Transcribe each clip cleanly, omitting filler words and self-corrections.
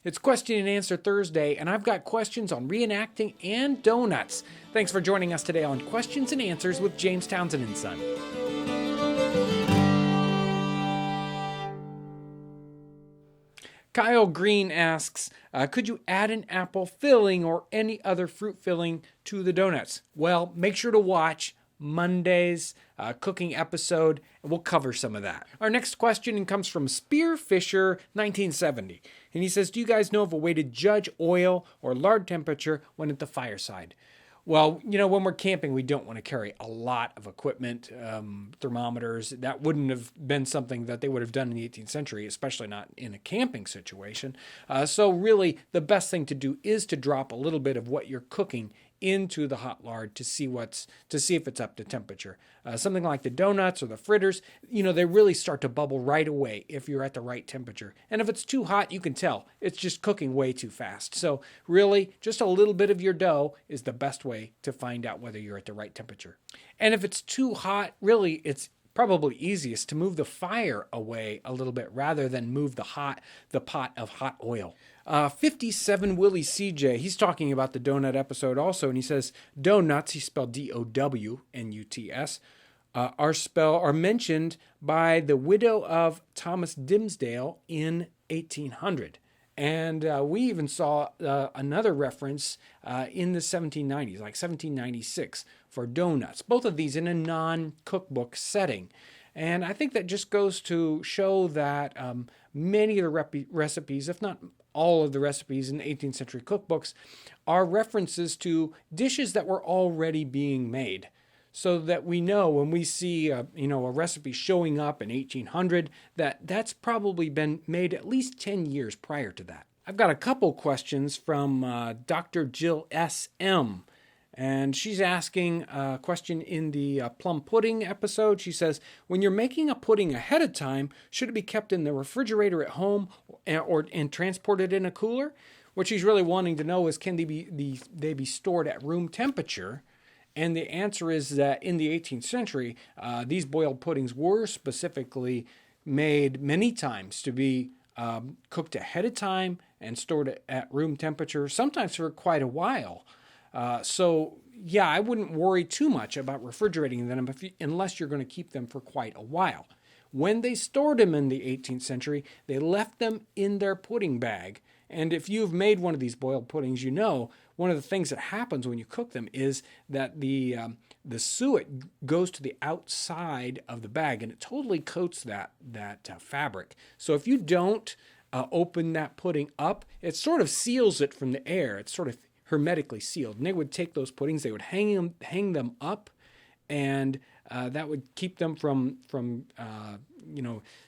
It's Question and Answer Thursday, and I've got questions on reenacting and donuts. Thanks for joining us today on Questions and Answers with James Townsend and Son. Kyle Green asks, could you add an apple filling or any other fruit filling to the donuts? Well, make sure to watch Monday's cooking episode, and we'll cover some of that. Our next question comes from Spearfisher 1970, and he says, do you guys know of a way to judge oil or lard temperature when at the fireside? Well, when we're camping, we don't want to carry a lot of equipment, thermometers. That wouldn't have been something that they would have done in the 18th century, especially not in a camping situation. So really, the best thing to do is to drop a little bit of what you're cooking into the hot lard to see if it's up to temperature. Something like the donuts or the fritters, they really start to bubble right away if you're at the right temperature. And if it's too hot, you can tell it's just cooking way too fast. So really, just a little bit of your dough is the best way to find out whether you're at the right temperature. And if it's too hot, really, it's probably easiest to move the fire away a little bit rather than move the pot of hot oil. 57 Willie CJ, he's talking about the donut episode also, and he says, donuts, he spelled D-O-W-N-U-T-S, are mentioned by the widow of Thomas Dimsdale in 1800. And we even saw another reference in the 1790s, like 1796, for donuts. Both of these in a non-cookbook setting. And I think that just goes to show that many of the recipes, if not all of the recipes in 18th century cookbooks, are references to dishes that were already being made. So that we know when we see a recipe showing up in 1800 that's probably been made at least 10 years prior to that. I've got a couple questions from Dr. Jill S.M. And she's asking a question in the plum pudding episode. She says, when you're making a pudding ahead of time, should it be kept in the refrigerator at home and transported in a cooler? What she's really wanting to know is, can they be stored at room temperature? And the answer is that in the 18th century, these boiled puddings were specifically made many times to be cooked ahead of time and stored at room temperature, sometimes for quite a while. So I wouldn't worry too much about refrigerating them unless you're going to keep them for quite a while. When they stored them in the 18th century, they left them in their pudding bag. And if you've made one of these boiled puddings, one of the things that happens when you cook them is that the suet goes to the outside of the bag and it totally coats that fabric. So if you don't open that pudding up, it sort of seals it from the air. It's sort of hermetically sealed. And they would take those puddings, they would hang them up, and that would keep them from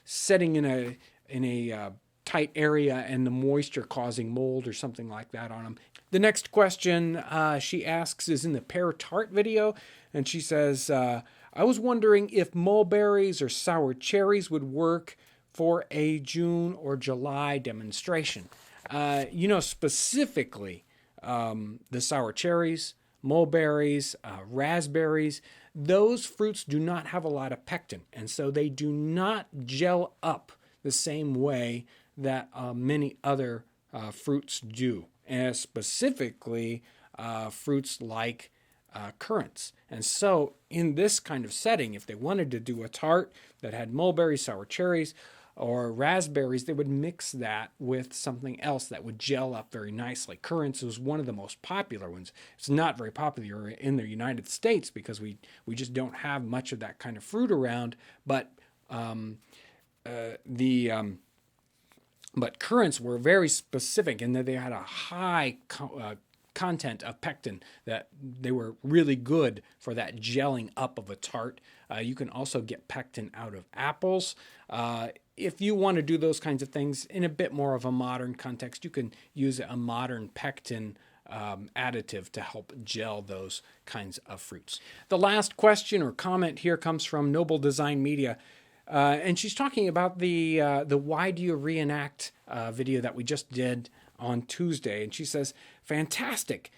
setting in a tight area and the moisture causing mold or something like that on them. The next question she asks is in the pear tart video, and she says, I was wondering if mulberries or sour cherries would work for a June or July demonstration. Specifically, the sour cherries, mulberries, raspberries, those fruits do not have a lot of pectin, and so they do not gel up the same way that many other fruits do, and specifically fruits like currants. And so in this kind of setting, if they wanted to do a tart that had mulberries, sour cherries, or raspberries, they would mix that with something else that would gel up very nicely. Currants is one of the most popular ones. It's not very popular in the United States because we just don't have much of that kind of fruit around, but currants were very specific in that they had a high content of pectin, that they were really good for that gelling up of a tart. You can also get pectin out of apples. If you want to do those kinds of things in a bit more of a modern context, you can use a modern pectin additive to help gel those kinds of fruits. The last question or comment here comes from Noble Design Media. And she's talking about the Why Do You Reenact video that we just did on Tuesday. And she says, fantastic.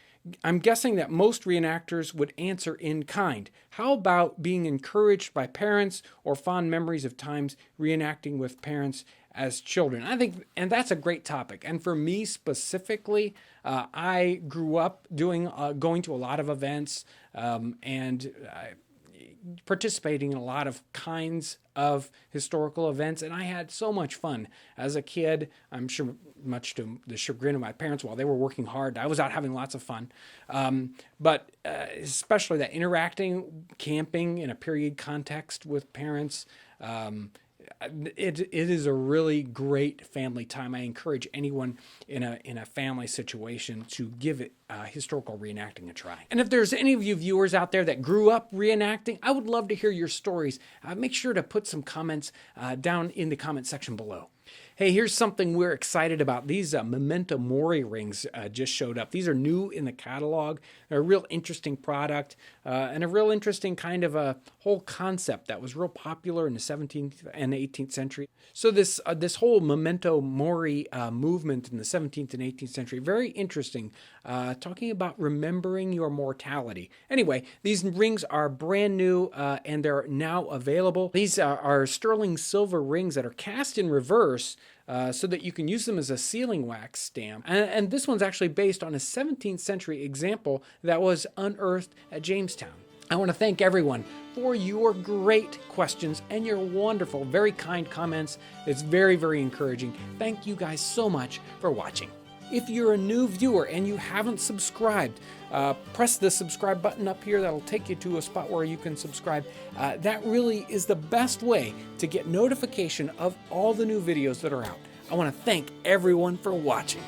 I'm guessing that most reenactors would answer in kind. How about being encouraged by parents or fond memories of times reenacting with parents as children. I think, and that's a great topic. And for me specifically, I grew up going to a lot of events, and participating in a lot of kinds of historical events, and I had so much fun as a kid. I'm sure much to the chagrin of my parents while they were working hard. I was out having lots of fun, but especially that interacting, camping in a period context with parents. It is a really great family time. I encourage anyone in a family situation to give it historical reenacting a try. And if there's any of you viewers out there that grew up reenacting, I would love to hear your stories. Make sure to put some comments down in the comment section below. Hey, here's something we're excited about. These Memento Mori rings just showed up. These are new in the catalog. They're a real interesting product and a real interesting kind of a whole concept that was real popular in the 17th and 18th century. So this whole Memento Mori movement in the 17th and 18th century, very interesting, talking about remembering your mortality. Anyway, these rings are brand new and they're now available. These are sterling silver rings that are cast in reverse, so that you can use them as a sealing wax stamp. And this one's actually based on a 17th century example that was unearthed at Jamestown. I want to thank everyone for your great questions and your wonderful, very kind comments. It's very, very encouraging. Thank you guys so much for watching. If you're a new viewer and you haven't subscribed, press the subscribe button up here. That'll take you to a spot where you can subscribe. That really is the best way to get notification of all the new videos that are out. I want to thank everyone for watching.